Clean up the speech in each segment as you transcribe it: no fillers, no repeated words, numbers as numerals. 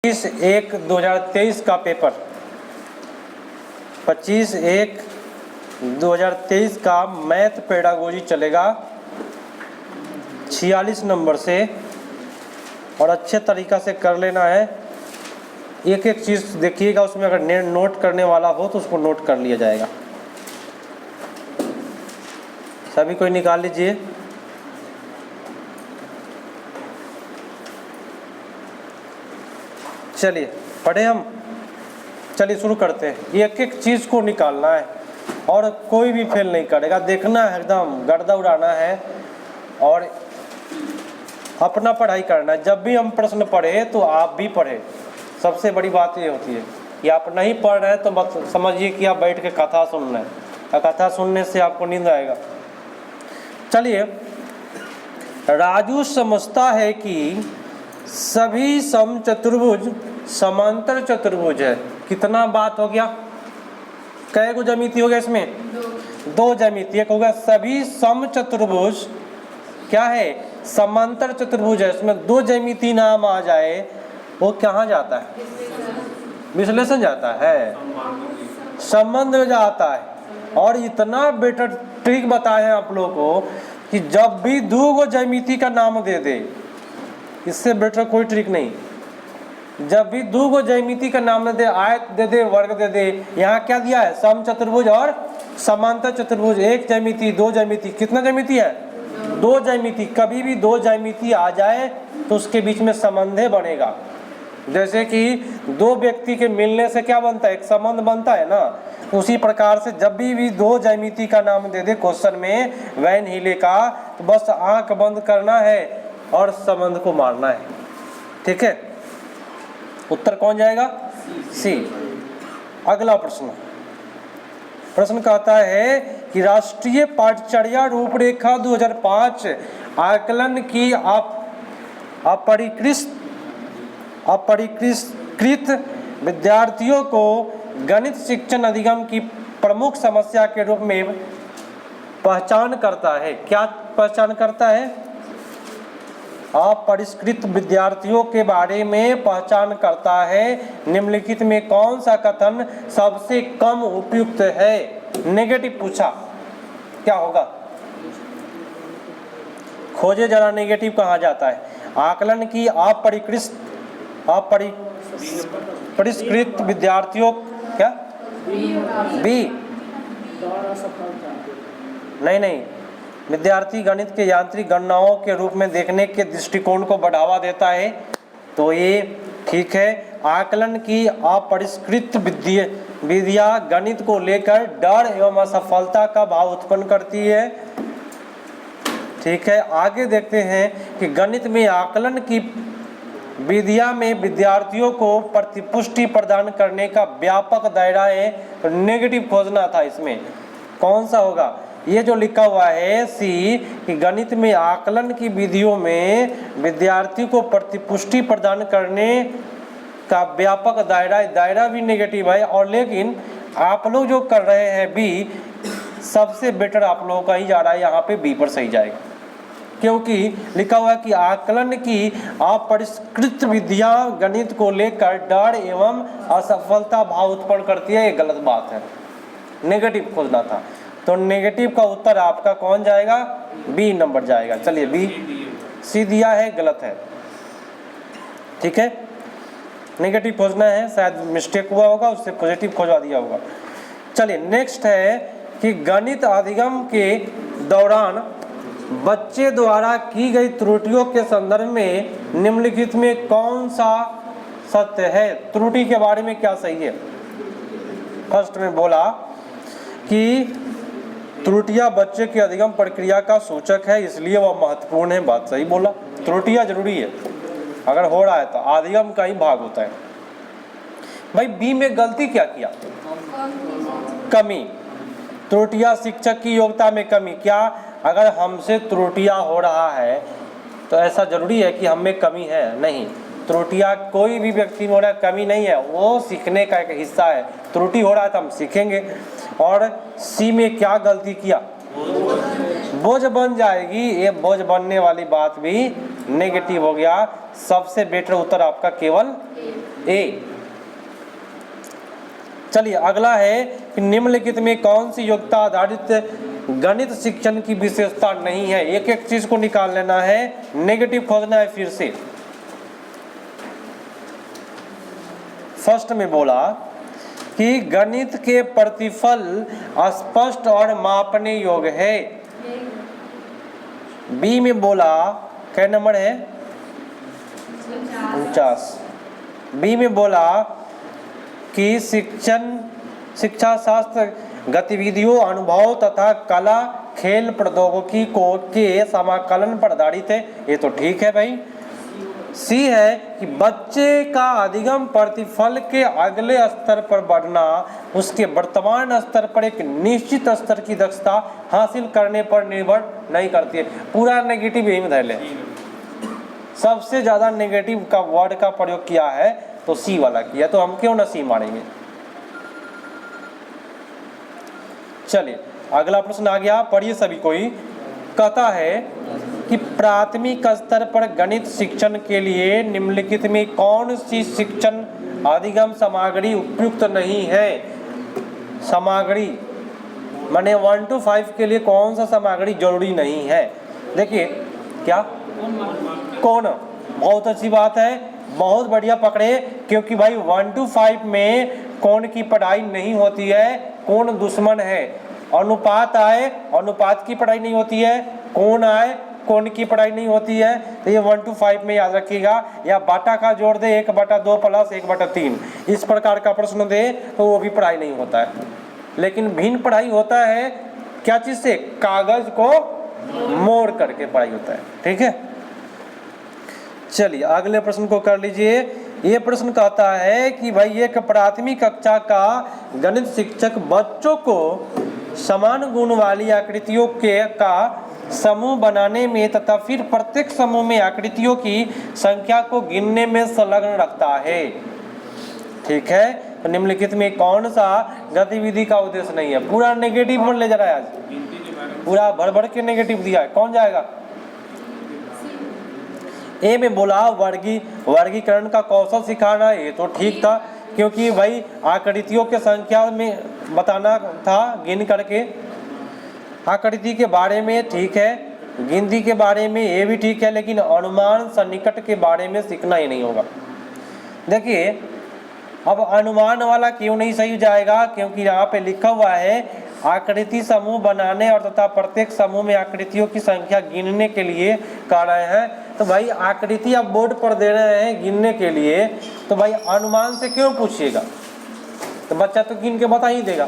25/1/2023 का पेपर 25/1/2023 का math pedagogy चलेगा 46 नंबर से और अच्छे तरीक़ा से कर लेना है। एक एक चीज़ देखिएगा, उसमें अगर नोट करने वाला हो तो उसको नोट कर लिया जाएगा। सभी कोई निकाल लीजिए। चलिए पढ़े हम, चलिए शुरू करते हैं। एक एक चीज़ को निकालना है और कोई भी फेल नहीं करेगा, देखना है, एकदम गर्दा उड़ाना है और अपना पढ़ाई करना है। जब भी हम प्रश्न पढ़े तो आप भी पढ़े। सबसे बड़ी बात ये होती है कि आप नहीं पढ़ रहे हैं तो बस समझिए कि आप बैठ के कथा सुन रहे हैं, और कथा सुनने से आपको नींद आएगा। चलिए, राजू समझता है कि सभी समचतुर्भुज समांतर चतुर्भुज है। कितना बात हो गया? कै गो ज्यामिति हो गया इसमें? दो ज्यामिति। एक हो गया सभी समचतुर्भुज क्या है? समांतर चतुर्भुज है। इसमें दो ज्यामिति नाम आ जाए वो कहाँ जाता है? विश्लेषण जाता है, संबंध में जाता है। और इतना बेटर ट्रिक बताए हैं आप लोगों को कि जब भी दो गो ज्यामिति का नाम दे दे, इससे बेटर कोई ट्रिक नहीं। जब भी दो गो ज्यामिति का नाम दे दे, आयत दे दे, वर्ग दे दे, यहाँ क्या दिया है? समचतुर्भुज और समांतर चतुर्भुज। एक ज्यामिति, दो ज्यामिति। कितना ज्यामिति है? दो ज्यामिति। कभी भी दो ज्यामिति आ जाए तो उसके बीच में संबंध बनेगा। जैसे कि दो व्यक्ति के मिलने से क्या बनता है? एक संबंध बनता है ना। उसी प्रकार से जब भी दो ज्यामिति का नाम दे दे क्वेश्चन में वैन हीले का, तो बस आंख बंद करना है और संबंध को मारना है। ठीक है, उत्तर कौन जाएगा? सी। अगला प्रश्न कहता है कि राष्ट्रीय पाठ्यचर्या रूपरेखा 2005 आकलन की अपरिष्कृत विद्यार्थियों को गणित शिक्षण अधिगम की प्रमुख समस्या के रूप में पहचान करता है। क्या पहचान करता है? अपरिष्कृत विद्यार्थियों के बारे में पहचान करता है। निम्नलिखित में कौन सा कथन सबसे कम उपयुक्त है? नेगेटिव पूछा, क्या होगा? खोजे जरा नेगेटिव कहाँ जाता है। आकलन की अपरिष्कृत विद्यार्थियों क्या? बी। नहीं, विद्यार्थी गणित के यांत्रिक गणनाओं के रूप में देखने के दृष्टिकोण को बढ़ावा देता है, तो ये ठीक है। आकलन की अपरिष्कृत विद्या गणित को लेकर डर एवं असफलता का भाव उत्पन्न करती है। ठीक है, आगे देखते हैं कि गणित में आकलन की विद्या में विद्यार्थियों को प्रतिपुष्टि प्रदान करने का व्यापक दायरा है। तो नेगेटिव खोजना था, इसमें कौन सा होगा? ये जो लिखा हुआ है सी, कि गणित में आकलन की विधियों में विद्यार्थी को प्रतिपुष्टि प्रदान करने का व्यापक दायरा भी नेगेटिव है। और लेकिन आप लोग जो कर रहे हैं बी, सबसे बेटर आप लोगों का ही जा रहा है, यहाँ पे बी पर सही जाएगा। क्योंकि लिखा हुआ है कि आकलन की अपरिष्कृत विद्या गणित को लेकर डर एवं असफलता भाव उत्पन्न करती है। ये गलत बात है, नेगेटिव खोजना था। तो नेगेटिव का उत्तर आपका कौन जाएगा? बी नंबर जाएगा। चलिए, बी सी दिया है, गलत है। ठीक है, नेगेटिव खोजना है, शायद मिस्टेक हुआ होगा, उससे पॉजिटिव खोजवा दिया होगा। चलिए, नेक्स्ट है कि गणित अधिगम के दौरान बच्चे द्वारा की गई त्रुटियों के संदर्भ में निम्नलिखित में कौन सा सत्य है? त्रुटि के बारे में क्या सही है? फर्स्ट में बोला कि त्रुटियां बच्चे की अधिगम प्रक्रिया का सूचक है, इसलिए वह महत्वपूर्ण है। बात सही बोला, त्रुटियां जरूरी है। अगर हो रहा है तो अधिगम का ही भाग होता है। भाई बी में गलती क्या किया? कमी। त्रुटियां शिक्षक की योग्यता में कमी। क्या अगर हमसे त्रुटियां हो रहा है तो ऐसा जरूरी है कि हम में कमी है? नहीं, त्रुटियां कोई भी व्यक्ति में हो रहा है, कमी नहीं है, वो सीखने का एक हिस्सा है। त्रुटि हो रहा है तो हम सीखेंगे। और सी में क्या गलती किया? बोझ बन जाएगी। ये बोझ बनने वाली बात भी नेगेटिव हो गया। सबसे बेटर उत्तर आपका केवल ए। चलिए अगला है कि निम्नलिखित में कौन सी योग्यता आधारित गणित शिक्षण की विशेषता नहीं है। एक एक चीज को निकाल लेना है, नेगेटिव खोजना है फिर से। फर्स्ट में बोला कि गणित के प्रतिफल स्पष्ट और मापने योग्य है। बी में बोला क्या नंबर है 49। बी में बोला कि शिक्षा शास्त्र गतिविधियों, अनुभव तथा कला, खेल, प्रौद्योगिकी को के समाकलन पर आधारित है। ये तो ठीक है भाई। सी है कि बच्चे का अधिगम प्रतिफल के अगले स्तर पर बढ़ना उसके वर्तमान स्तर पर एक निश्चित स्तर की दक्षता हासिल करने पर निर्भर नहीं करती है। पूरा नेगेटिव यही में धर ले। सबसे ज्यादा नेगेटिव का वर्ड का प्रयोग किया है तो सी वाला किया, तो हम क्यों ना सी मारेंगे। चलिए अगला प्रश्न आ गया, पढ़िए सभी कोई। कहता है कि प्राथमिक स्तर पर गणित शिक्षण के लिए निम्नलिखित में कौन सी शिक्षण अधिगम सामग्री उपयुक्त नहीं है। सामग्री माने 1 to 5 के लिए कौन सा सामग्री जरूरी नहीं है। देखिए क्या कौन, बहुत अच्छी बात है, बहुत बढ़िया पकड़े। क्योंकि भाई 1 to 5 में कौन की पढ़ाई नहीं होती है, कौन दुश्मन है। अनुपात आए, अनुपात की पढ़ाई नहीं होती है। कौन आए, कौन की पढ़ाई नहीं होती है। तो ये 1 to 5 में याद रखिएगा। या बाटा का जोड़ दे 1/2 प्लस 1/3, इस प्रकार का प्रश्न दे तो वो भी पढ़ाई नहीं होता है। लेकिन भिन्न पढ़ाई होता है क्या चीज से, कागज को मोड़ करके पढ़ाई होता है। ठीक है, चलिए अगले प्रश्न को कर लीजिए। ये प्रश्न कहता है कि भाई एक प्राथमिक कक्षा का गणित शिक्षक बच्चों को समान गुण वाली आकृतियों का समूह बनाने में तथा फिर प्रत्येक समूह में आकृतियों की संख्या को गिनने में संलग्न रखता है। ठीक है, तो निम्नलिखित में कौन सा गतिविधि का उद्देश्य नहीं है। पूरा नेगेटिव में ले जा रहा है आज, पूरा भर भर के नेगेटिव दिया है। कौन जाएगा। ए में बोला वर्गीकरण का कौशल सिखाना, ये तो ठीक था क्योंकि भाई आकृतियों के संख्या में बताना था गिन करके। आकृति के बारे में ठीक है, गिनती के बारे में ये भी ठीक है, लेकिन अनुमान सन्निकट के बारे में सीखना ही नहीं होगा। देखिए अब अनुमान वाला क्यों नहीं सही जाएगा, क्योंकि यहाँ पे लिखा हुआ है आकृति समूह बनाने और तथा प्रत्येक समूह में आकृतियों की संख्या गिनने के लिए कह रहे हैं। तो भाई आकृति आप बोर्ड पर दे रहे हैं गिनने के लिए, तो भाई अनुमान से क्यों पूछिएगा, तो बच्चा तो गिन के बता ही देगा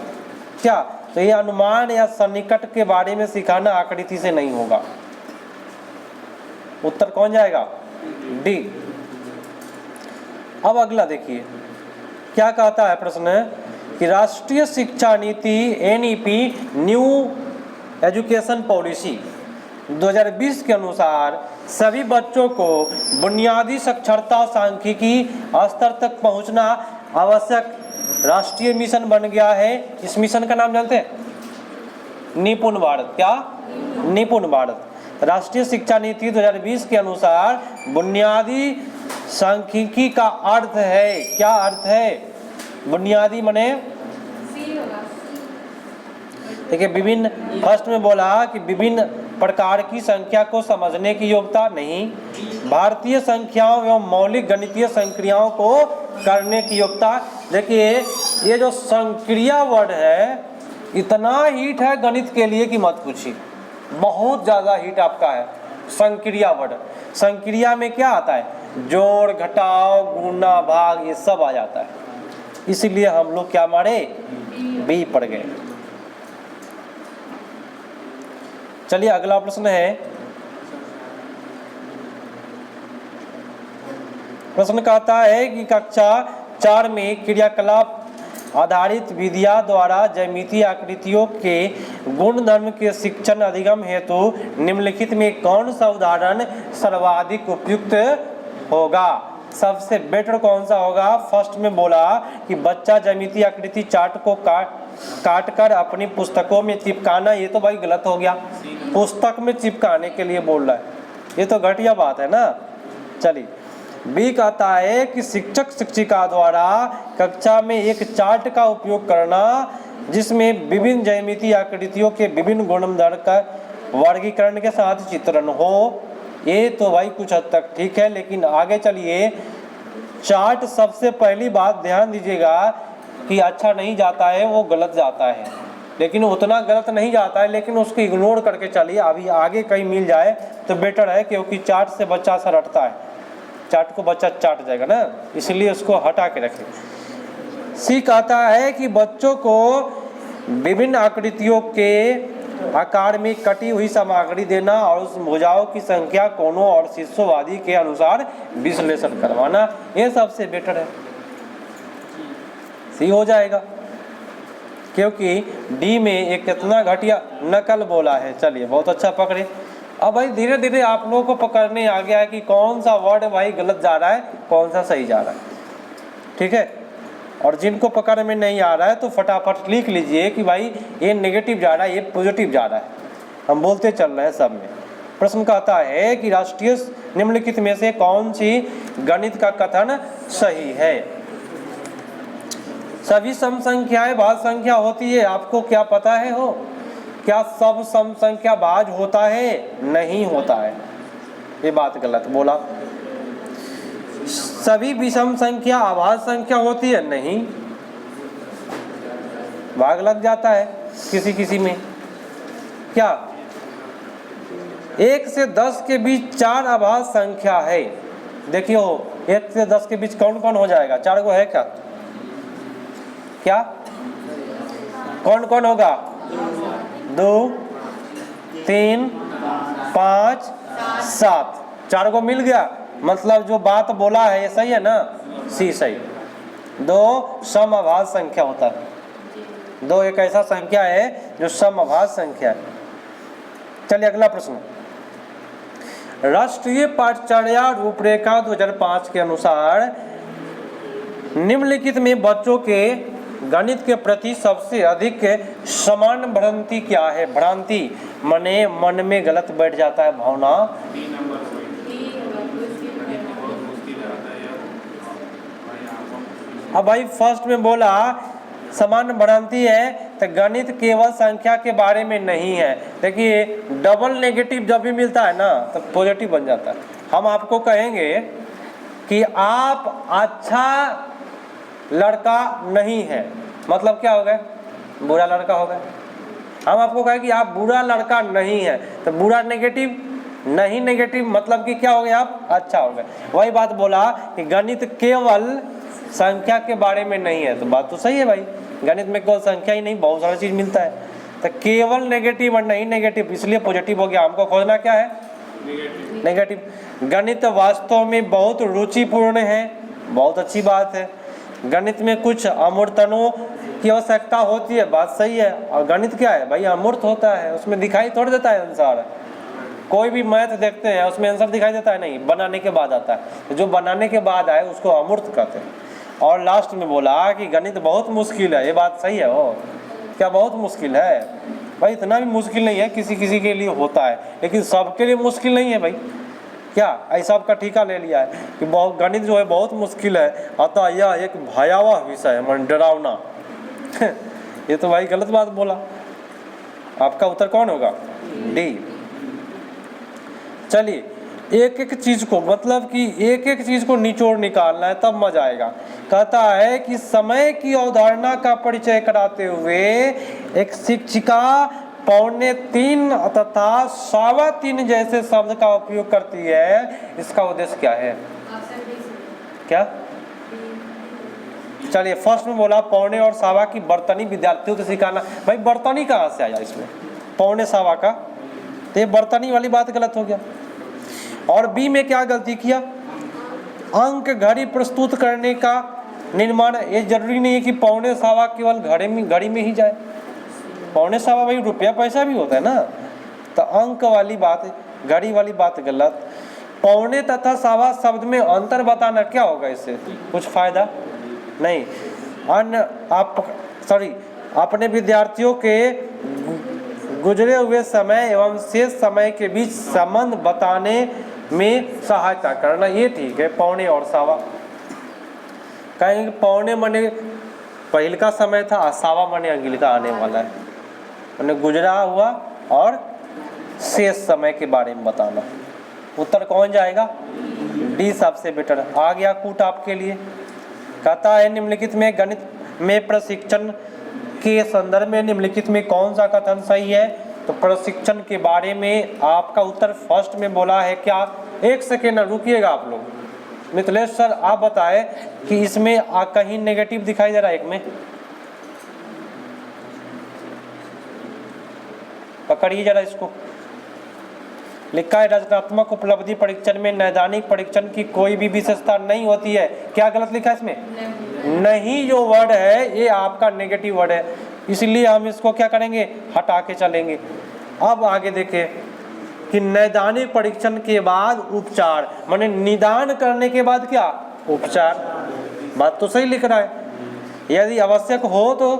क्या। तो ये अनुमान या सन्निकट के बारे में सिखाना आकृति से नहीं होगा। उत्तर कौन जाएगा, डी। अब अगला देखिए क्या कहता है प्रश्न कि राष्ट्रीय शिक्षा नीति एनईपी न्यू एजुकेशन पॉलिसी 2020 के अनुसार सभी बच्चों को बुनियादी साक्षरता सांख्यिकी स्तर तक पहुंचना आवश्यक राष्ट्रीय मिशन बन गया है। इस मिशन का नाम जानते हैं, निपुण भारत। क्या, निपुण भारत। राष्ट्रीय शिक्षा नीति 2020 के अनुसार बुनियादी सांख्यिकी का अर्थ है, क्या अर्थ है, बुनियादी मने देखिए विभिन्न, फर्स्ट में बोला कि विभिन्न प्रकार की संख्या को समझने की योग्यता नहीं, भारतीय संख्याओं एवं मौलिक गणितीय संक्रियाओं को करने की योग्यता। देखिए ये जो संक्रिया वर्ड है इतना हीट है गणित के लिए कि मत पूछिए, बहुत ज्यादा हीट आपका है संक्रिया वर्ड। संक्रिया में क्या आता है, जोड़ घटाव गुणा भाग ये सब आ जाता है, इसीलिए हम लोग क्या मारे, बी पढ़ गए। चलिए अगला प्रश्न है, प्रश्न कहता है कि कक्षा 4 में क्रियाकलाप आधारित विधिया द्वारा ज्यामितीय आकृतियों के गुणधर्म के शिक्षण अधिगम हेतु निम्नलिखित में कौन सा उदाहरण सर्वाधिक उपयुक्त होगा। सबसे बेटर कौन सा होगा। फर्स्ट में बोला कि बच्चा ज्यामितीय आकृति चार्ट को काट कर अपनी पुस्तकों में चिपकाना, ये तो भाई गलत हो गया, पुस्तक में चिपकाने के लिए बोल रहा है, ये तो घटिया बात है ना। चलिए बी कहता है कि शिक्षक शिक्षिका द्वारा कक्षा में एक चार्ट का उपयोग करना जिसमें विभिन्न ज्यामितीय आकृतियों के विभिन्न गुणधर्म का वर्गीकरण के साथ चित्रण हो। ये तो भाई कुछ हद तक ठीक है, लेकिन आगे चलिए। चार्ट सबसे पहली बात ध्यान दीजिएगा कि अच्छा नहीं जाता है, वो गलत जाता है, लेकिन उतना गलत नहीं जाता है, लेकिन उसको इग्नोर करके चलिए। अभी आगे कहीं मिल जाए तो बेटर है, क्योंकि चार्ट से बच्चा सा रटता है, चार्ट को बच्चा चाट जाएगा ना, इसलिए उसको हटा के रखें। सी कहता है कि बच्चों को विभिन्न आकृतियों के आकार में कटी हुई सामग्री देना और उस भुजाओं की संख्या, कोणों और शीर्षों आदि के अनुसार विश्लेषण करवाना, ये सबसे बेटर है। सी हो जाएगा, क्योंकि डी में एक कितना घटिया नकल बोला है। चलिए बहुत अच्छा पकड़े। अब भाई धीरे धीरे आप लोगों को पकड़ने आ गया है कि कौन सा वर्ड भाई गलत जा रहा है, कौन सा सही जा रहा है, ठीक है। और जिनको पकड़ में नहीं आ रहा है तो फटाफट लिख लीजिए कि भाई ये नेगेटिव जा रहा है, ये पॉजिटिव जा रहा है, हम बोलते चल रहे हैं सब में। प्रश्न कहता है कि राष्ट्रीय निम्नलिखित में से कौन सी गणित का कथन सही है। सभी सम संख्याएं भाज्य संख्या होती है, आपको क्या पता है हो? क्या सब सम संख्या भाज्य होता है? नहीं होता है, ये बात गलत बोला। सभी विषम संख्या अभाज्य संख्या होती है? नहीं, भाग लग जाता है किसी किसी में। क्या 1 से 10 के बीच 4 अभाज्य संख्या है? देखियो 1 से 10 के बीच कौन कौन हो जाएगा? 4 को है क्या? क्या कौन कौन होगा? 2, 3, 5, 7, 4 को मिल गया। मतलब जो बात बोला है ये सही है ना? सी सही। 2 सम अभाज्य संख्या होता है। 2 एक ऐसा संख्या है जो सम अभाज्य संख्या है। चलिए अगला प्रश्न। राष्ट्रीय पाठ्यचर्या रूपरेखा 2005 के अनुसार निम्नलिखित में बच्चों के गणित के प्रति सबसे अधिक समान भ्रांति क्या है? भ्रांति मने मन में गलत बैठ जाता है भावना। अब भाई फर्स्ट में बोला समान भ्रांति है तो गणित केवल संख्या के बारे में नहीं है। देखिए डबल नेगेटिव जब भी मिलता है ना तो पॉजिटिव बन जाता है। हम आपको कहेंगे कि आप अच्छा लड़का नहीं है, मतलब क्या हो गया? बुरा लड़का हो गया। हम आपको कहें कि आप बुरा लड़का नहीं है तो बुरा नेगेटिव, नहीं नेगेटिव मतलब कि क्या हो गया? आप अच्छा हो गए। वही बात बोला कि गणित केवल संख्या के बारे में नहीं है, तो बात तो सही है भाई। गणित में केवल संख्या ही नहीं, बहुत सारा चीज मिलता है। तो केवल नेगेटिव और नहीं नेगेटिव, इसलिए पॉजिटिव हो गया। हमको खोजना क्या है? नेगेटिव। गणित वास्तव में बहुत रुचिपूर्ण है, बहुत अच्छी बात है। गणित में कुछ अमूर्तनों की आवश्यकता होती है, बात सही है। और गणित क्या है भाई? अमूर्त होता है, उसमें दिखाई थोड़ा देता है आंसर। कोई भी मैथ देखते हैं उसमें आंसर दिखाई देता है? नहीं, बनाने के बाद आता है। जो बनाने के बाद आए उसको अमूर्त कहते हैं। और लास्ट में बोला कि गणित बहुत मुश्किल है, ये बात सही है। वो क्या बहुत मुश्किल है भाई? इतना भी मुश्किल नहीं है, किसी किसी के लिए होता है, लेकिन सबके लिए मुश्किल नहीं है भाई। क्या ऐसा आपका ठीका ले लिया है कि बहुत गणित जो है बहुत मुश्किल है, अतः यह एक भयावह विषय है, मन डरावना। ये तो भाई गलत बात बोला। आपका उत्तर कौन होगा? डी। चलिए एक एक चीज को, मतलब कि एक एक चीज को निचोड़ निकालना है, तब मजा आएगा। कहता है कि समय की अवधारणा का परिचय कराते हुए एक शिक्षिका 2.25 तथा 3.25 जैसे शब्द का उपयोग करती है, इसका उद्देश्य क्या है? क्या? चलिए फर्स्ट में बोला 2.25 और 1.25 की बर्तनी विद्यार्थियों को सिखाना। भाई बर्तनी कहाँ से आया इसमें? 2.25 1.25 का, तो ये बर्तनी वाली बात गलत हो गया। और बी में क्या गलती किया? अंक घड़ी प्रस्तुत करने का निर्माण। ये जरूरी नहीं है कि 2.25 1.25 केवल घड़ी में ही जाए। 2.25 1.25 भाई रुपया पैसा भी होता है ना, तो अंक वाली बात, घड़ी वाली बात गलत। 2.25 तथा 1.25 शब्द में अंतर बताना, क्या होगा इससे? कुछ फायदा नहीं। अपने विद्यार्थियों के गुजरे हुए समय एवं शेष समय के बीच संबंध बताने में सहायता करना, ये ठीक है। पौने और सावा, कहेंगे पौने मने पहल का समय था, सावा मने अगिल का आने वाला है, मैंने गुजरा हुआ और शेष समय के बारे में बताना। उत्तर कौन जाएगा? डी सबसे बेटर। आ गया कूट आपके लिए। कहता है निम्नलिखित में गणित में प्रशिक्षण के संदर्भ में निम्नलिखित में कौन सा कथन सही है? तो प्रशिक्षण के बारे में आपका उत्तर फर्स्ट में बोला है क्या? एक सेकेंड रुकिएगा आप लोग। मिथिलेश सर आप बताएं कि इसमें कहीं नेगेटिव दिखाई दे रहा है? एक में पकड़िए जरा इसको। लिखा है रचनात्मक उपलब्धि परीक्षण में नैदानिक परीक्षण की कोई भी विशेषता नहीं होती है। क्या गलत लिखा है इसमें? नहीं जो वर्ड है ये आपका नेगेटिव वर्ड है, इसलिए हम इसको क्या करेंगे? हटा के चलेंगे। अब आगे देखें कि नैदानिक परीक्षण के बाद उपचार, माने निदान करने के बाद क्या? उपचार। बात तो सही लिख रहा है, यदि आवश्यक हो तो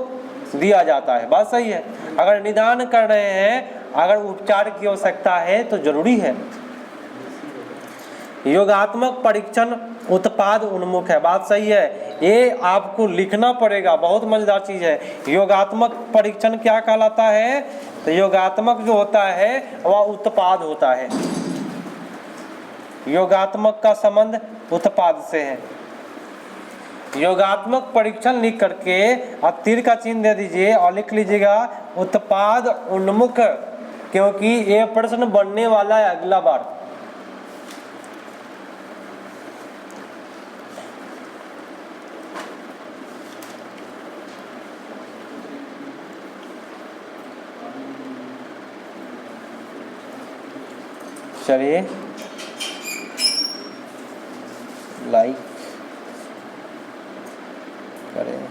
दिया जाता है, बात सही है। अगर निदान कर रहे हैं, अगर उपचार की आवश्यकता है तो जरूरी है। योगात्मक परीक्षण उत्पाद उन्मुख है, बात सही है। ये आपको लिखना पड़ेगा, बहुत मजेदार चीज है। योगात्मक परीक्षण क्या कहलाता है? तो योगात्मक जो होता है वह उत्पाद होता है। योगात्मक का संबंध उत्पाद से है। योगात्मक परीक्षण लिख करके आप तीर का चिन्ह दे दीजिए और लिख लीजिएगा उत्पाद उन्मुख, क्योंकि ये प्रश्न बनने वाला है अगला बार। चलिए लाइक करें।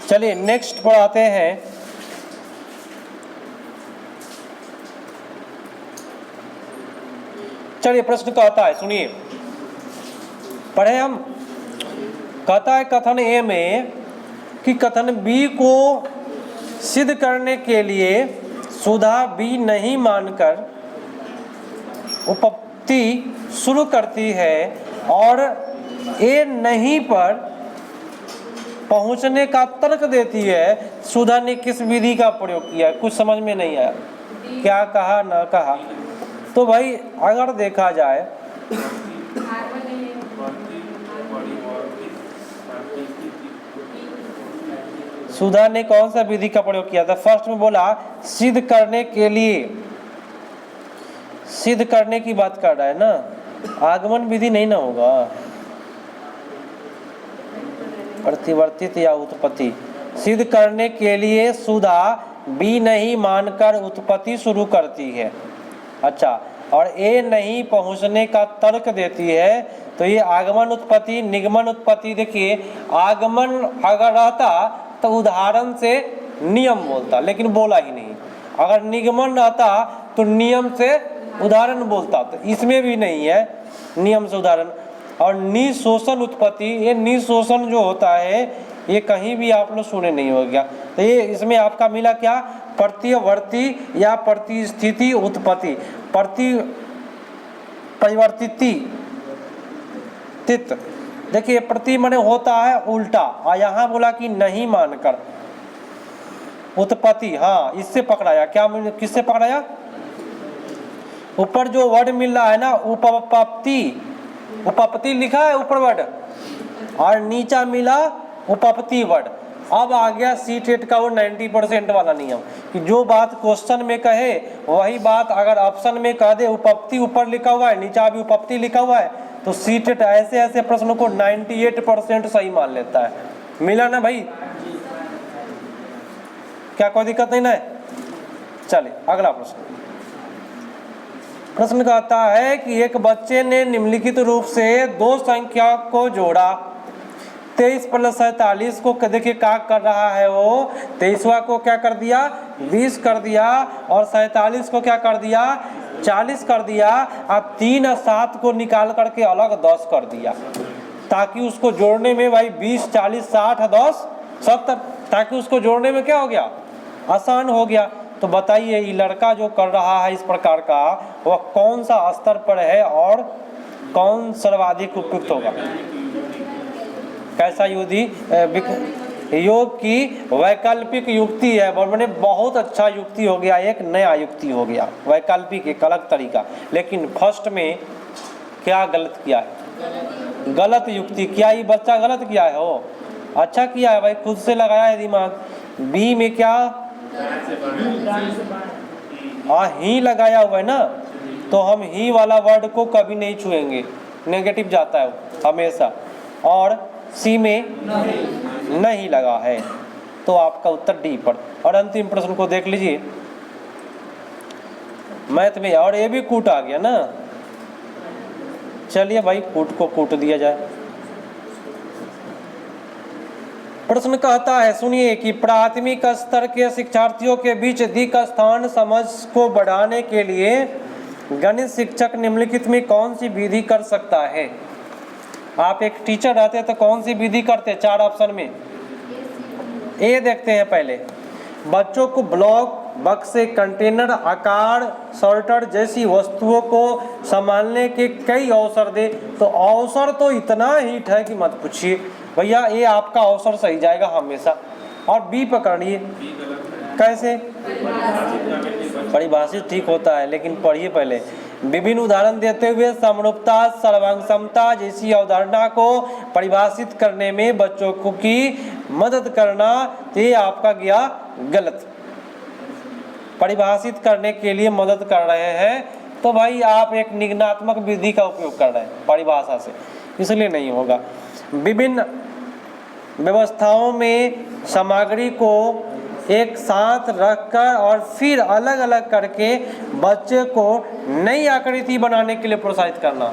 चलिए नेक्स्ट पढ़ाते हैं। चलिए प्रश्न कहता है, सुनिए पढ़े हम। कहता है कथन ए में कि कथन बी को सिद्ध करने के लिए सुधा बी नहीं मानकर उपपत्ति शुरू करती है और ए नहीं पर पहुंचने का तर्क देती है। सुधा ने किस विधि का प्रयोग किया? कुछ समझ में नहीं आया, क्या कहा ना कहा। तो भाई अगर देखा जाए सुधा ने कौन सा विधि का प्रयोग किया था? फर्स्ट में बोला सिद्ध करने के लिए, सिद्ध करने की बात कर रहा है ना, आगमन विधि नहीं ना होगा, प्रतिवर्तित या उत्पत्ति। सिद्ध करने के लिए सुधा बी नहीं मानकर उत्पत्ति शुरू करती है। अच्छा, और ए नहीं पहुंचने का तर्क देती है, तो ये आगमन उत्पत्ति निगमन उत्पत्ति। देखिए आगमन अगर रहता तो उदाहरण से नियम बोलता, लेकिन बोला ही नहीं। अगर निगमन रहता तो नियम से उदाहरण बोलता, तो इसमें भी नहीं है नियम से उदाहरण। और निशोषण उत्पत्ति, ये निशोषण जो होता है ये कहीं भी आप लोग सुने नहीं हो गया। तो ये इसमें आपका मिला क्या? प्रतिवर्ती या प्रतिस्थिति उत्पत्ति, परिवर्तित। देखिए प्रति माने होता है उल्टा, और यहाँ बोला कि नहीं मानकर उत्पत्ति। हाँ इससे पकड़ाया, क्या किससे पकड़ाया? ऊपर जो वर्ड मिल रहा है ना उपपत्ति, उपपत्ति लिखा है ऊपर वर्ड, और नीचा मिला उपपत्ति वर्ड। अब आ गया सी-टेट का वो 90% वाला नियम कि जो बात क्वेश्चन में कहे वही बात अगर ऑप्शन में कह दे, उपपत्ति ऊपर लिखा हुआ है नीचा भी उपपत्ति लिखा हुआ है, तो सी-टेट ऐसे ऐसे प्रश्नों को 98% सही मान लेता है। मिला ना भाई? क्या कोई दिक्कत नहीं ना है? चलिए अगला प्रश्न। प्रश्न कहता है कि एक बच्चे ने निम्नलिखित रूप से दो संख्या को जोड़ा। 23 + 47 को देखिए क्या कर रहा है वो, 23वां को क्या कर दिया? 20 कर दिया, और 47 को क्या कर दिया? 40 कर दिया। अब 3 और 7 को निकाल करके अलग 10 कर दिया, ताकि उसको जोड़ने में भाई 20 40 60 10 70, ताकि उसको जोड़ने में क्या हो गया? आसान हो गया। तो बताइए ये लड़का जो कर रहा है इस प्रकार का वह कौन सा स्तर पर है और कौन सर्वाधिक उपयुक्त होगा? कैसा योग की वैकल्पिक युक्ति है, मैंने बहुत अच्छा युक्ति हो गया, एक नया युक्ति हो गया, वैकल्पिक एक अलग तरीका। लेकिन फर्स्ट में क्या गलत किया है? गलत युक्ति। क्या ये बच्चा गलत किया है? हो अच्छा किया है भाई, खुद से लगाया है दिमाग। बी में क्या ही लगाया हुआ है ना, तो हम ही वाला वर्ड को कभी नहीं छुएंगे, नेगेटिव जाता है हमेशा। और सी में नहीं लगा है, तो आपका उत्तर डी पर। और अंतिम प्रश्न को देख लीजिए मैथ में, और ये भी कूट आ गया ना, चलिए भाई कूट को कूट दिया जाए। प्रश्न कहता है, सुनिए कि प्राथमिक स्तर के शिक्षार्थियों के बीच अधिक स्थान समझ को बढ़ाने के लिए गणित शिक्षक निम्नलिखित में कौन सी विधि कर सकता है? आप एक टीचर रहते तो कौन सी विधि करते? 4 ऑप्शन में ए देखते हैं। पहले बच्चों को ब्लॉक, बक्से, कंटेनर, आकार, सॉर्टर जैसी वस्तुओं को संभालने के कई अवसर दे। तो अवसर तो इतना हिट है कि मत पूछिए भैया, ये आपका अवसर सही जाएगा हमेशा। और बी पकड़िए, कैसे? परिभाषित ठीक होता है, लेकिन पढ़िए पहले। विभिन्न उदाहरण देते हुए समरूपता, सर्वांग समता जैसी अवधारणा को परिभाषित करने में बच्चों को की मदद करना, ये आपका गया गलत। परिभाषित करने के लिए मदद कर रहे हैं तो भाई आप एक निगमनात्मक विधि का उपयोग कर रहे हैं परिभाषा से, इसलिए नहीं होगा। विभिन्न व्यवस्थाओं में सामग्री को एक साथ रखकर और फिर अलग अलग करके बच्चे को नई आकृति बनाने के लिए प्रोत्साहित करना।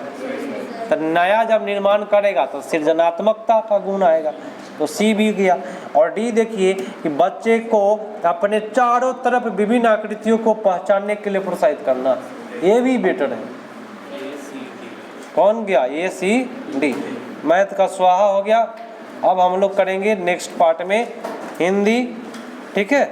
तो नया जब निर्माण करेगा तो सृजनात्मकता का गुण आएगा, तो सी भी गया। और डी देखिए कि बच्चे को अपने चारों तरफ विभिन्न आकृतियों को पहचानने के लिए प्रोत्साहित करना, ये भी बेटर है। कौन गया? ए सी डी। मैथ का स्वाहा हो गया। अब हम लोग करेंगे नेक्स्ट पार्ट में हिंदी, ठीक है।